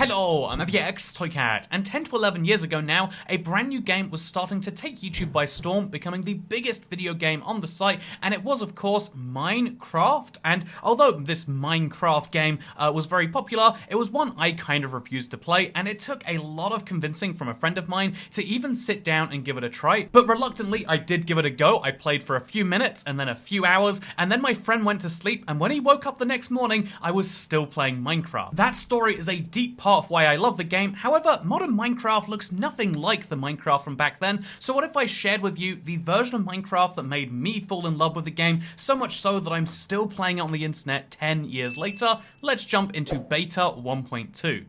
Hello, I'm AppyX Toycat, and 10 to 11 years ago now, a brand new game was starting to take YouTube by storm, becoming the biggest video game on the site, and it was, of course, Minecraft. And although this Minecraft game was very popular, it was one I kind of refused to play, and it took a lot of convincing from a friend of mine to even sit down and give it a try. But reluctantly, I did give it a go. I played for a few minutes, and then a few hours, and then my friend went to sleep, and when he woke up the next morning, I was still playing Minecraft. That story is a deep part of why I love the game. However, modern Minecraft looks nothing like the Minecraft from back then, so what if I shared with you the version of Minecraft that made me fall in love with the game, so much so that I'm still playing it on the internet 10 years later? Let's jump into Beta 1.2.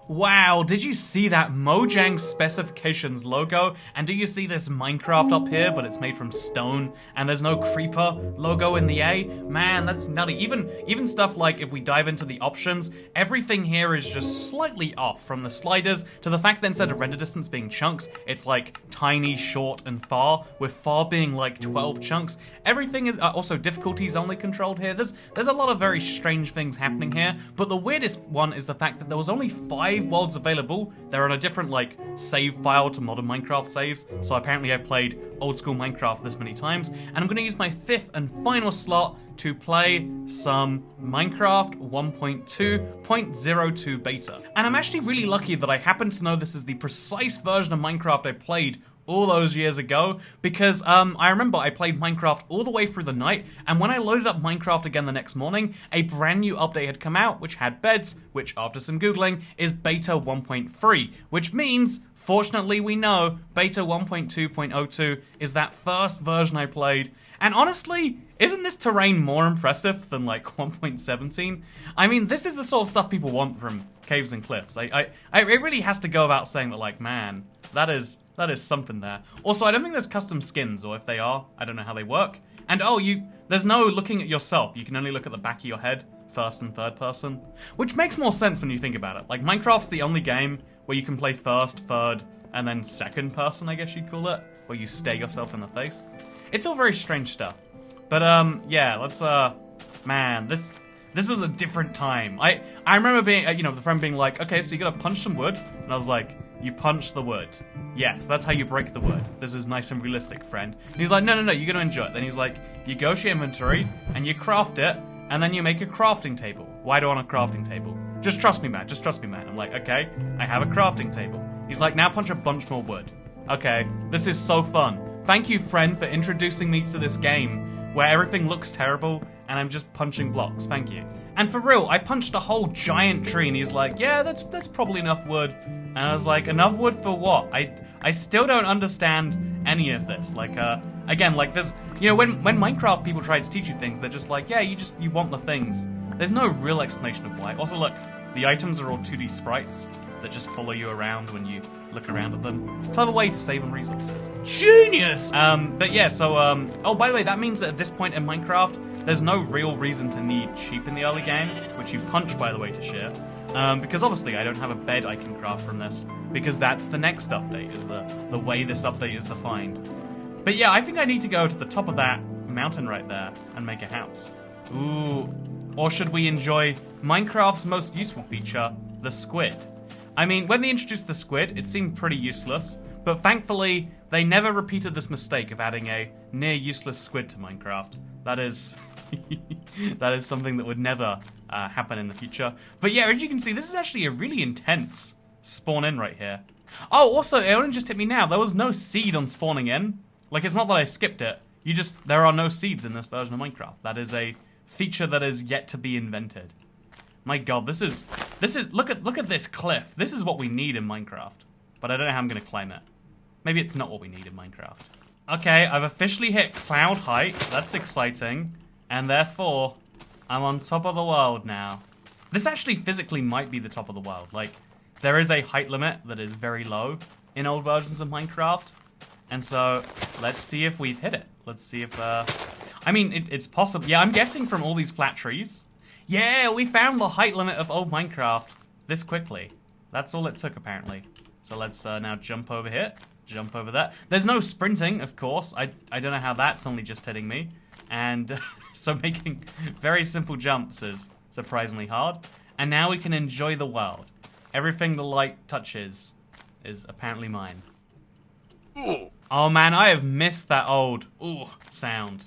Wow, did you see that Mojang Specifications logo? And do you see this Minecraft up here, but it's made from stone, and there's no creeper logo in the A? Man, that's nutty. Even stuff like, if we dive into the options, everything here is just slightly off, from the sliders to the fact that instead of render distance being chunks, it's like tiny, short, and far, with far being like 12 chunks. Everything is also difficulties only controlled here. There's a lot of very strange things happening here, but the weirdest one is the fact that there was only 5 worlds available. They're on a different save file to modern Minecraft saves, so apparently I've played old school Minecraft this many times, and I'm going to use my 5th and final slot to play some Minecraft 1.2.02 beta. And I'm actually really lucky that I happen to know this is the precise version of Minecraft I played all those years ago, because I remember I played Minecraft all the way through the night, and when I loaded up Minecraft again the next morning, a brand new update had come out which had beds, which after some googling is Beta 1.3, which means, fortunately we know, Beta 1.2.02 is that first version I played. And honestly, isn't this terrain more impressive than 1.17? I mean, this is the sort of stuff people want from Caves and Cliffs. It really has to go without saying that, man, that is something there. Also, I don't think there's custom skins, or if they are, I don't know how they work. And there's no looking at yourself. You can only look at the back of your head, first and third person. Which makes more sense when you think about it. Minecraft's the only game where you can play first, third, and then second person, I guess you'd call it, where you stare yourself in the face. It's all very strange stuff. But, yeah, let's, man, this was a different time. I remember being, the friend being like, okay, so you gotta punch some wood. And I was like, you punch the wood. Yes, that's how you break the wood. This is nice and realistic, friend. And he's like, no, you're gonna enjoy it. Then he's like, you go to your inventory, and you craft it, and then you make a crafting table. Why do I want a crafting table? Just trust me, man. Just trust me, man. I'm like, okay, I have a crafting table. He's like, now punch a bunch more wood. Okay, this is so fun. Thank you, friend, for introducing me to this game where everything looks terrible and I'm just punching blocks. Thank you. And for real, I punched a whole giant tree and he's like, yeah, that's probably enough wood. And I was like, enough wood for what? I still don't understand any of this. Again, this, when Minecraft people try to teach you things, they're just like, yeah, you want the things. There's no real explanation of why. Also, look, the items are all 2D sprites that just follow you around when you look around at them. Clever way to save on resources. Genius! But yeah, so, oh, by the way, that means that at this point in Minecraft, there's no real reason to need sheep in the early game, which you punch, by the way, to share. Because obviously I don't have a bed I can craft from this, because that's the next update, is the way this update is defined. But yeah, I think I need to go to the top of that mountain right there and make a house. Ooh. Or should we enjoy Minecraft's most useful feature, the squid? I mean, when they introduced the squid, it seemed pretty useless, but thankfully, they never repeated this mistake of adding a near-useless squid to Minecraft. That is something that would never happen in the future. But yeah, as you can see, this is actually a really intense spawn-in right here. Oh, also, it only just hit me now, there was no seed on spawning in. It's not that I skipped it, there are no seeds in this version of Minecraft. That is a feature that is yet to be invented. My god, this is look at this cliff. This is what we need in Minecraft. But I don't know how I'm gonna climb it. Maybe it's not what we need in Minecraft. Okay, I've officially hit cloud height. That's exciting. And therefore, I'm on top of the world now. This actually physically might be the top of the world. There is a height limit that is very low in old versions of Minecraft. And so, let's see if we've hit it. Let's see if, I mean, it's possible. Yeah, I'm guessing from all these flat trees. Yeah, we found the height limit of old Minecraft this quickly. That's all it took, apparently. So let's now jump over here, jump over that. There's no sprinting, of course. I don't know how that's only just hitting me. And So making very simple jumps is surprisingly hard. And now we can enjoy the world. Everything the light touches is apparently mine. Ooh. Oh man, I have missed that old ooh sound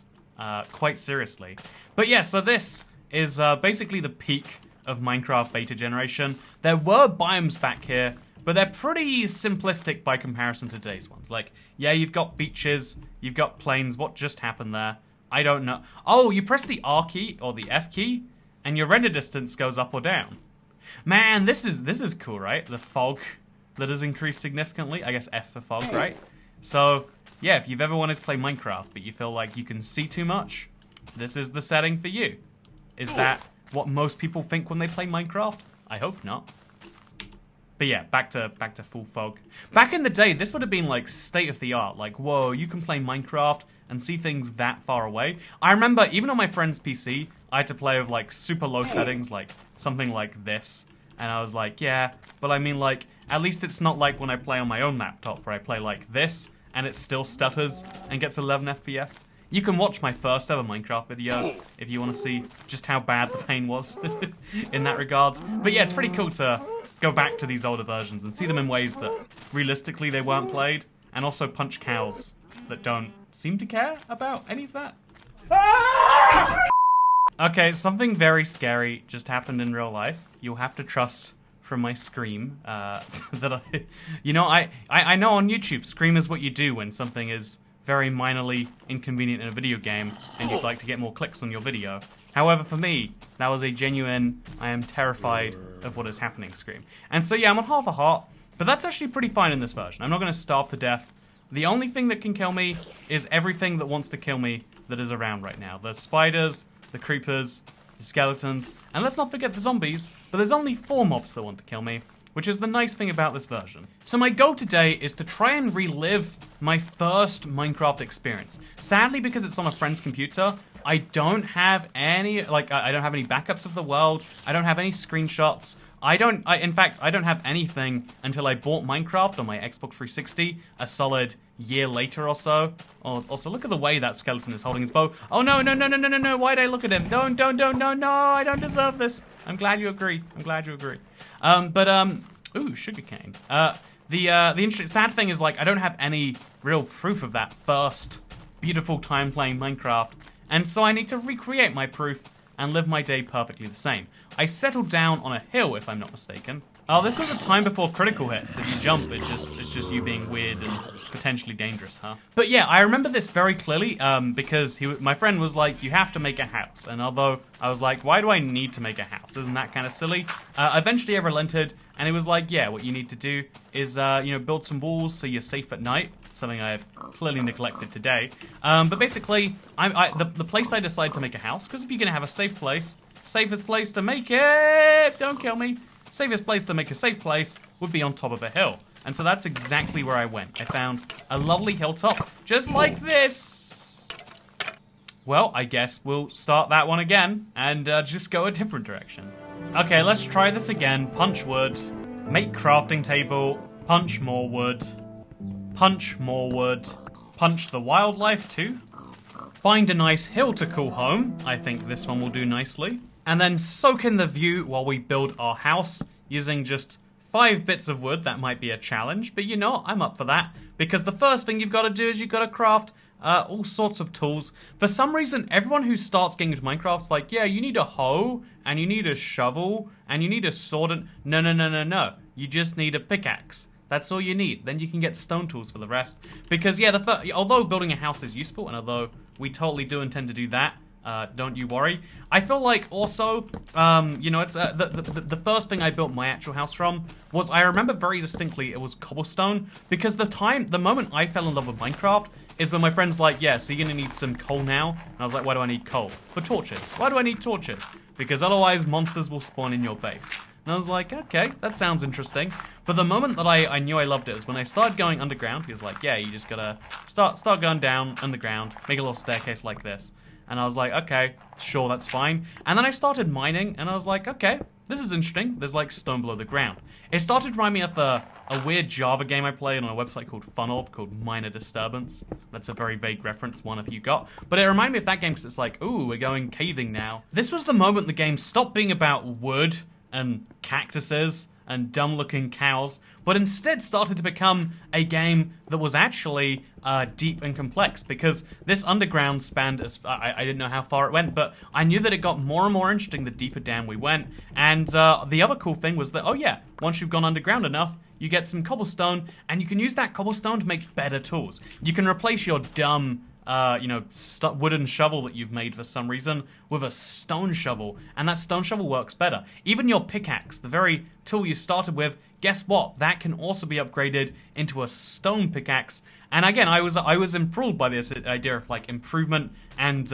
quite seriously. But yeah, so this is basically the peak of Minecraft beta generation. There were biomes back here, but they're pretty simplistic by comparison to today's ones. Like, yeah, you've got beaches, you've got plains. What just happened there? I don't know. Oh, you press the R key or the F key, and your render distance goes up or down. Man, this is cool, right? The fog that has increased significantly. I guess F for fog, right? So, yeah, if you've ever wanted to play Minecraft, but you feel like you can see too much, this is the setting for you. Is that what most people think when they play Minecraft? I hope not. But yeah, back to full fog. Back in the day, this would have been like state of the art. Like, whoa, you can play Minecraft and see things that far away. I remember even on my friend's PC, I had to play with like super low settings, like something like this. And I was like, yeah, but I mean like, at least it's not like when I play on my own laptop where I play like this and it still stutters and gets 11 FPS. You can watch my first ever Minecraft video if you want to see just how bad the pain was in that regards. But yeah, it's pretty cool to go back to these older versions and see them in ways that realistically they weren't played, and also punch cows that don't seem to care about any of that. Okay, something very scary just happened in real life. You'll have to trust from my scream that I know on YouTube, scream is what you do when something is very minorly inconvenient in a video game and you'd like to get more clicks on your video. However, for me, that was a genuine, I am terrified of what is happening scream. And so yeah, I'm on half a heart, but that's actually pretty fine in this version. I'm not going to starve to death. The only thing that can kill me is everything that wants to kill me that is around right now. The spiders, the creepers, the skeletons, and let's not forget the zombies, but there's only 4 mobs that want to kill me, which is the nice thing about this version. So my goal today is to try and relive my first Minecraft experience. Sadly, because it's on a friend's computer, I don't have any, I don't have any backups of the world, I don't have any screenshots, in fact, I don't have anything until I bought Minecraft on my Xbox 360 a solid year later or so. Also, look at the way that skeleton is holding his bow. Oh no, no, no, no, no, no, no, why'd I look at him? Don't, no, I don't deserve this. I'm glad you agree. Ooh, sugarcane. The interesting, sad thing is, like, I don't have any real proof of that first beautiful time playing Minecraft, and so I need to recreate my proof and live my day perfectly the same. I settled down on a hill, if I'm not mistaken. Oh, this was a time before critical hits. If you jump, it's just you being weird and potentially dangerous, huh? But yeah, I remember this very clearly because my friend was like, you have to make a house. And although I was like, why do I need to make a house? Isn't that kind of silly? Eventually I relented, and it was like, yeah, what you need to do is build some walls so you're safe at night. Something I have clearly neglected today. But basically, the place I decided to make a house, because if you're going to have a safe place, safest place to make it, don't kill me, safest place to make a safe place would be on top of a hill. And so that's exactly where I went. I found a lovely hilltop, just like this. Well, I guess we'll start that one again, and just go a different direction. Okay, let's try this again. Punch wood, make crafting table, punch more wood, punch more wood, punch the wildlife too. Find a nice hill to call home. I think this one will do nicely. And then soak in the view while we build our house using just 5 bits of wood. That might be a challenge, but you know, I'm up for that. Because the first thing you've got to do is you've got to craft all sorts of tools. For some reason, everyone who starts getting into Minecraft's like, yeah, you need a hoe, and you need a shovel, and you need a sword, and no. You just need a pickaxe. That's all you need. Then you can get stone tools for the rest. Because yeah, although building a house is useful, and although we totally do intend to do that, don't you worry. I feel like also, it's the first thing I built my actual house from was, I remember very distinctly, it was cobblestone. Because the moment I fell in love with Minecraft is when my friend's like, yeah, so you're gonna need some coal now. And I was like, why do I need coal? For torches. Why do I need torches? Because otherwise monsters will spawn in your base. And I was like, okay, that sounds interesting. But the moment that I knew I loved it was when I started going underground. He was like, yeah, you just gotta start going down underground, make a little staircase like this. And I was like, okay, sure, that's fine. And then I started mining, and I was like, okay, this is interesting. There's like stone below the ground. It started reminding me of a weird Java game I played on a website called Funorb called Minor Disturbance. That's a very vague reference, one if you got. But it reminded me of that game because it's like, ooh, we're going caving now. This was the moment the game stopped being about wood and cactuses and dumb-looking cows, but instead started to become a game that was actually deep and complex, because this underground spanned as I didn't know how far it went, but I knew that it got more and more interesting the deeper down we went. And the other cool thing was that, oh yeah, once you've gone underground enough, you get some cobblestone, and you can use that cobblestone to make better tools. You can replace your dumb wooden shovel that you've made for some reason with a stone shovel, and that stone shovel works better. Even your pickaxe, the very tool you started with, guess what? That can also be upgraded into a stone pickaxe. And again, I was enthralled by this idea of like improvement and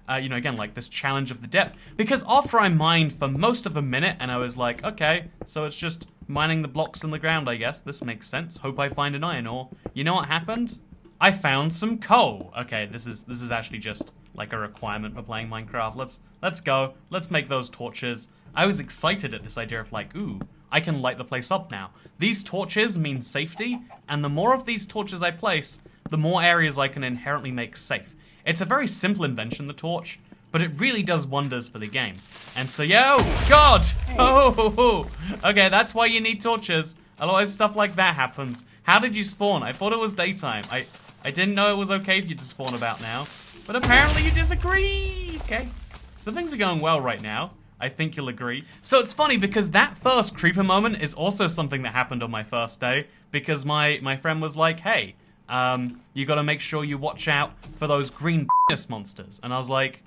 again, like this challenge of the depth. Because after I mined for most of a minute, and I was like, okay, so it's just mining the blocks in the ground, I guess. This makes sense. Hope I find an iron ore. You know what happened? I found some coal. Okay, this is actually just like a requirement for playing Minecraft. Let's go. Let's make those torches. I was excited at this idea of like, ooh, I can light the place up now. These torches mean safety, and the more of these torches I place, the more areas I can inherently make safe. It's a very simple invention, the torch, but it really does wonders for the game. And so, God! Oh, okay, that's why you need torches. Otherwise, stuff like that happens. How did you spawn? I thought it was daytime. I didn't know it was okay for you to spawn about now. But apparently you disagree. Okay. So things are going well right now. I think you'll agree. So it's funny because that first creeper moment is also something that happened on my first day. Because my friend was like, hey, you gotta make sure you watch out for those green penis monsters. And I was like,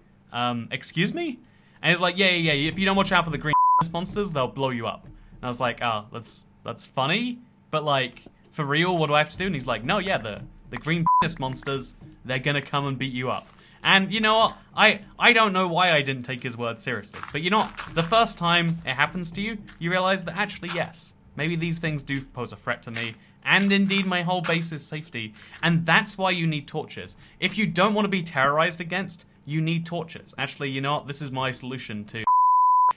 excuse me? And he's like, yeah, if you don't watch out for the green penis monsters, they'll blow you up. And I was like, oh, that's funny. But like, for real, what do I have to do? And he's like, no, yeah, the green penis monsters, they're gonna come and beat you up. And you know what? I don't know why I didn't take his word seriously. But you know what? The first time it happens to you, you realize that actually, yes, maybe these things do pose a threat to me. And indeed, my whole base is safety. And that's why you need torches. If you don't want to be terrorized against, you need torches. Actually, you know what? This is my solution to...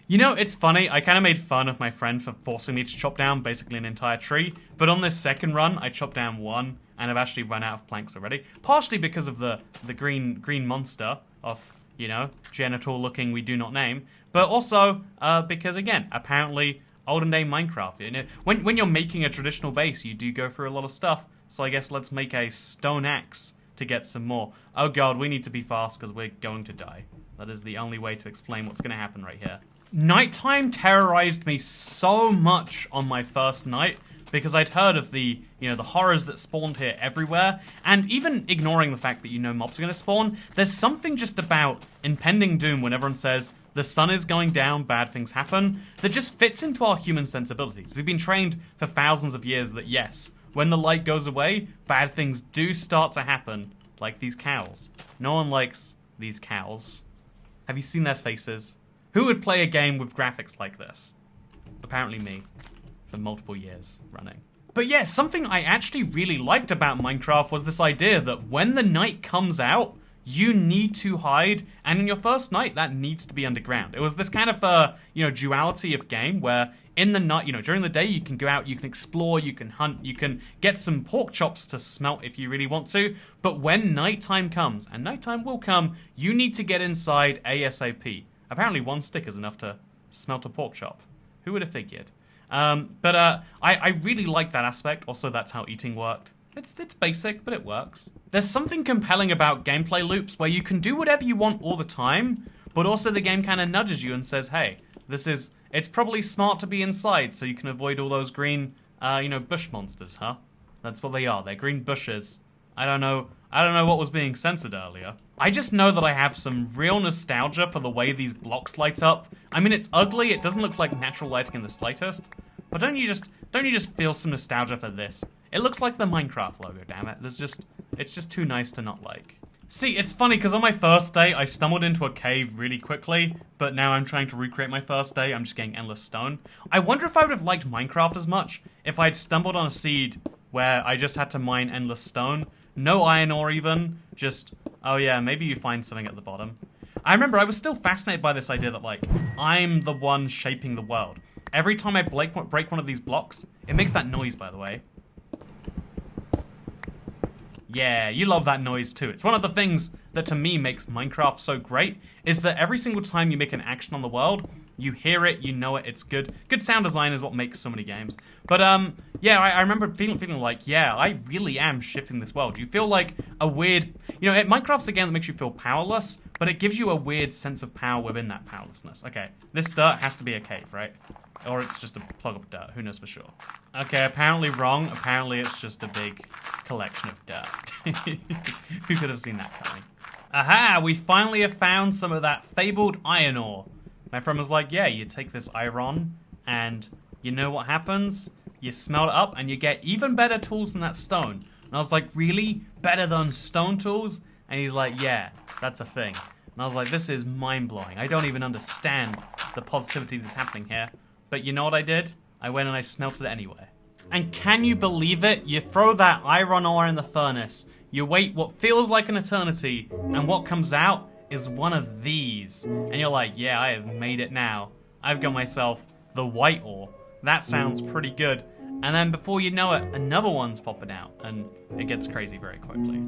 You know, it's funny, I kind of made fun of my friend for forcing me to chop down basically an entire tree, but on this second run, I chopped down one, and I've actually run out of planks already. Partially because of the green monster of, you know, genital looking we do not name, but also because, again, apparently, olden day Minecraft, you know, when you're making a traditional base, you do go through a lot of stuff, so I guess let's make a stone axe to get some more. Oh god, we need to be fast because we're going to die. That is the only way to explain what's going to happen right here. Nighttime terrorized me so much on my first night because I'd heard of the horrors that spawned here everywhere, and even ignoring the fact that mobs are going to spawn, there's something just about impending doom when everyone says the sun is going down, bad things happen, that just fits into our human sensibilities. We've been trained for thousands of years that yes, when the light goes away, bad things do start to happen, like these cows. No one likes these cows. Have you seen their faces? Who would play a game with graphics like this? Apparently me. For multiple years running. But yeah, something I actually really liked about Minecraft was this idea that when the night comes out, you need to hide, and in your first night, that needs to be underground. It was this kind of, duality of game where in the night, during the day, you can go out, you can explore, you can hunt, you can get some pork chops to smelt if you really want to, but when nighttime comes, and nighttime will come, you need to get inside ASAP. Apparently one stick is enough to smelt a pork chop. Who would have figured? I really like that aspect. Also, that's how eating worked. It's basic, but it works. There's something compelling about gameplay loops where you can do whatever you want all the time, but also the game kind of nudges you and says, hey, it's probably smart to be inside so you can avoid all those green, bush monsters, huh? That's what they are. They're green bushes. I don't know what was being censored earlier. I just know that I have some real nostalgia for the way these blocks light up. I mean, it's ugly, it doesn't look like natural lighting in the slightest, but don't you just feel some nostalgia for this? It looks like the Minecraft logo, damn it. It's just too nice to not like. See, it's funny, because on my first day, I stumbled into a cave really quickly, but now I'm trying to recreate my first day, I'm just getting endless stone. I wonder if I would have liked Minecraft as much if I'd stumbled on a seed where I just had to mine endless stone. No iron ore even, just, oh yeah, maybe you find something at the bottom. I remember I was still fascinated by this idea that, like, I'm the one shaping the world. every time I break one of these blocks, it makes that noise, by the way. Yeah, you love that noise too. It's one of the things that to me makes Minecraft so great, is that every single time you make an action on the world, you hear it, you know it, it's good. Good sound design is what makes so many games. But yeah, I remember feeling like, yeah, I really am shifting this world. You feel like a weird, you know, Minecraft's a game that makes you feel powerless, but it gives you a weird sense of power within that powerlessness. Okay, this dirt has to be a cave, right? Or it's just a plug of dirt, who knows for sure. Okay, apparently wrong. Apparently it's just a big collection of dirt. Who could have seen that coming? Aha, we finally have found some of that fabled iron ore. My friend was like, yeah, you take this iron and you know what happens? You smelt it up and you get even better tools than that stone. And I was like, really? Better than stone tools? And he's like, yeah, that's a thing. And I was like, this is mind-blowing. I don't even understand the positivity that's happening here. But you know what I did? I went and I smelted it anyway. And can you believe it? You throw that iron ore in the furnace, you wait what feels like an eternity, and what comes out is one of these. And you're like, yeah, I have made it now. I've got myself the white ore. That sounds pretty good. And then before you know it, another one's popping out, and it gets crazy very quickly.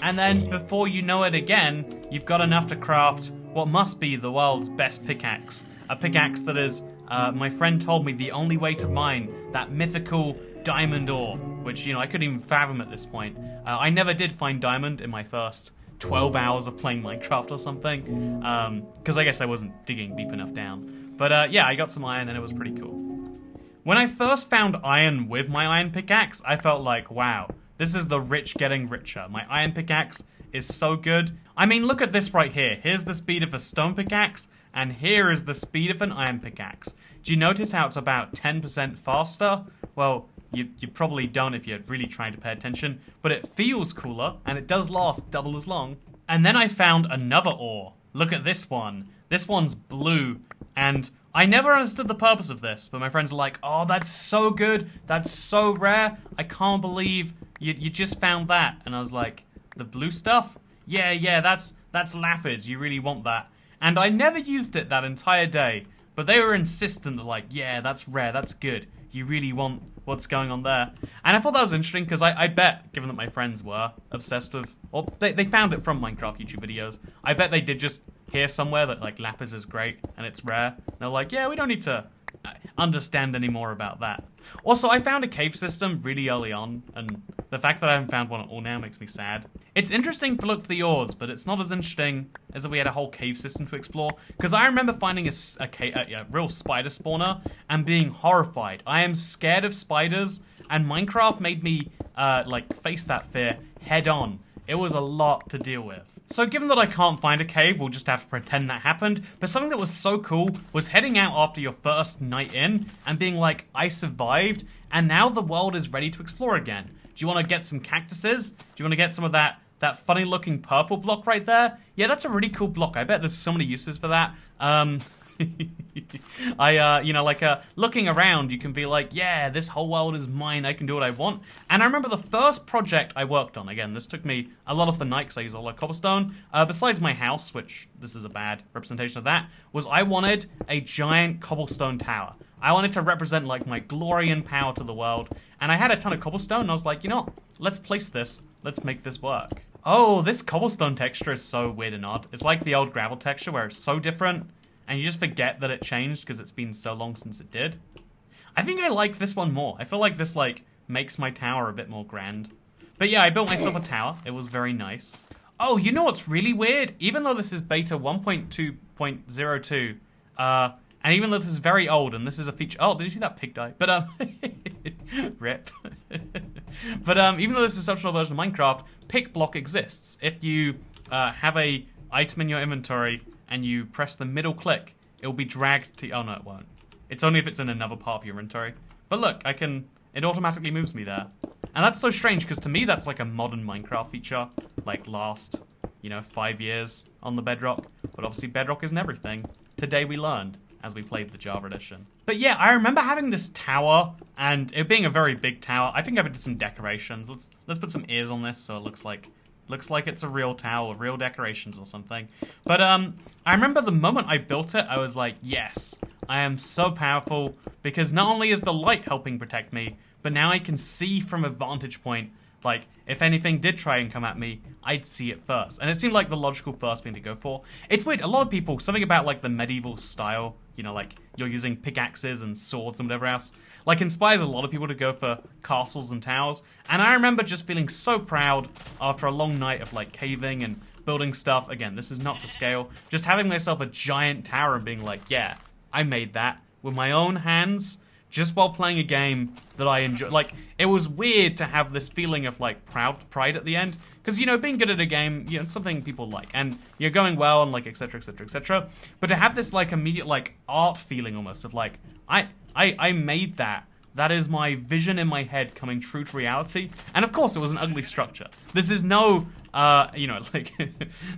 And then before you know it again, you've got enough to craft what must be the world's best pickaxe. A pickaxe that is, my friend told me, the only way to mine that mythical diamond ore, which, you know, I couldn't even fathom at this point. I never did find diamond in my first 12 hours of playing Minecraft or something, because I guess I wasn't digging deep enough down. But yeah, I got some iron and it was pretty cool. When I first found iron with my iron pickaxe, I felt like, wow, this is the rich getting richer. My iron pickaxe is so good. I mean, look at this right here. Here's the speed of a stone pickaxe, and here is the speed of an iron pickaxe. Do you notice how it's about 10% faster? Well, you probably don't if you're really trying to pay attention, but it feels cooler, and it does last double as long. And then I found another ore. Look at this one. This one's blue, and I never understood the purpose of this, but my friends are like, oh, that's so good, that's so rare, I can't believe you just found that. And I was like, the blue stuff? Yeah, that's lapis, you really want that. And I never used it that entire day, but they were insistent that, like, yeah, that's rare, that's good, you really want what's going on there. And I thought that was interesting, because I bet, given that my friends were obsessed with, or they found it from Minecraft YouTube videos, I bet they did just hear somewhere that, like, lapis is great and it's rare. And they're like, yeah, we don't need to understand any more about that. Also, I found a cave system really early on, and the fact that I haven't found one at all now makes me sad. It's interesting to look for the ores, but it's not as interesting as if we had a whole cave system to explore. Because I remember finding a real spider spawner and being horrified. I am scared of spiders, and Minecraft made me like face that fear head on. It was a lot to deal with. So given that I can't find a cave, we'll just have to pretend that happened. But something that was so cool was heading out after your first night in and being like, I survived, and now the world is ready to explore again. Do you want to get some cactuses? Do you want to get some of that funny looking purple block right there? Yeah, that's a really cool block. I bet there's so many uses for that. You know, like, looking around, you can be like, yeah, this whole world is mine, I can do what I want. And I remember the first project I worked on, again, this took me a lot of the night because I used a lot of cobblestone, besides my house, which this is a bad representation of that, was I wanted a giant cobblestone tower. I wanted to represent, like, my glory and power to the world, and I had a ton of cobblestone, and I was like, you know, let's place this, let's make this work. Oh, this cobblestone texture is so weird and odd. It's like the old gravel texture where it's so different, and you just forget that it changed because it's been so long since it did. I think I like this one more. I feel like this, like, makes my tower a bit more grand. But yeah, I built myself a tower. It was very nice. Oh, you know what's really weird? Even though this is beta 1.2.02, and even though this is very old and this is a feature... Oh, did you see that pig die? But, rip. But, even though this is a social version of Minecraft, pick block exists. If you have a item in your inventory and you press the middle click, it will be dragged to... Oh, no, it won't. It's only if it's in another part of your inventory. But look, it automatically moves me there. And that's so strange, because to me that's like a modern Minecraft feature. Like last, 5 years on the Bedrock. But obviously Bedrock isn't everything. Today we learned, as we played the Java edition. But yeah, I remember having this tower, and it being a very big tower. I think I did some decorations. Let's put some ears on this so it looks like it's a real tower with real decorations or something. But I remember the moment I built it, I was like, yes, I am so powerful because not only is the light helping protect me, but now I can see from a vantage point. Like, if anything did try and come at me, I'd see it first. And it seemed like the logical first thing to go for. It's weird, a lot of people, something about like the medieval style, you know, like you're using pickaxes and swords and whatever else, like inspires a lot of people to go for castles and towers. And I remember just feeling so proud after a long night of like caving and building stuff. Again, this is not to scale. Just having myself a giant tower and being like, yeah, I made that with my own hands. Just while playing a game that I enjoy. Like, it was weird to have this feeling of, like, pride at the end. Because, you know, being good at a game, you know, it's something people like. And you're going well and, like, etc, etc, etc. But to have this, like, immediate, like, art feeling almost of, like, I made that. That is my vision in my head coming true to reality. And, of course, it was an ugly structure. This is no, you know, like,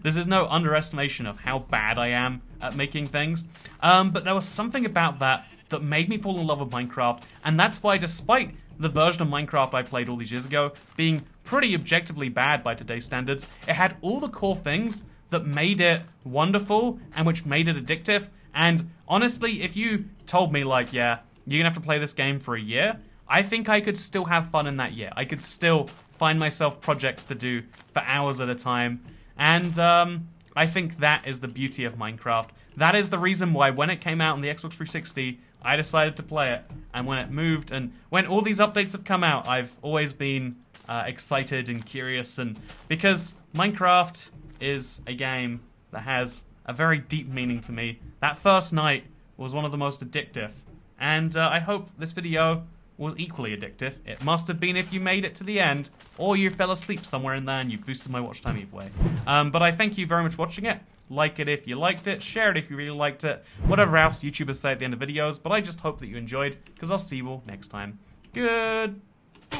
this is no underestimation of how bad I am at making things. But there was something about that made me fall in love with Minecraft, and that's why, despite the version of Minecraft I played all these years ago being pretty objectively bad by today's standards, it had all the core things that made it wonderful and which made it addictive. And honestly, if you told me, like, yeah, you're gonna have to play this game for a year, I think I could still have fun in that year. I could still find myself projects to do for hours at a time. And I think that is the beauty of Minecraft. That is the reason why when it came out on the Xbox 360, I decided to play it. And when it moved and when all these updates have come out, I've always been excited and curious. And because Minecraft is a game that has a very deep meaning to me. That first night was one of the most addictive. And I hope this video was equally addictive. It must have been if you made it to the end, or you fell asleep somewhere in there and you boosted my watch time either way. But I thank you very much for watching it. Like it if you liked it, share it if you really liked it, whatever else YouTubers say at the end of videos, but I just hope that you enjoyed, because I'll see you all next time. Good.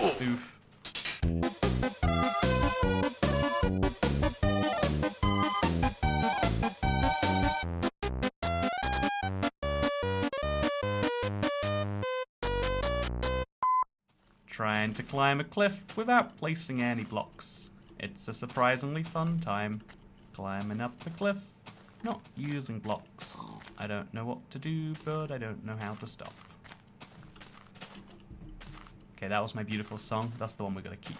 Oof. Trying to climb a cliff without placing any blocks. It's a surprisingly fun time. Climbing up the cliff, not using blocks. I don't know what to do, but I don't know how to stop. Okay, that was my beautiful song. That's the one we're gonna keep.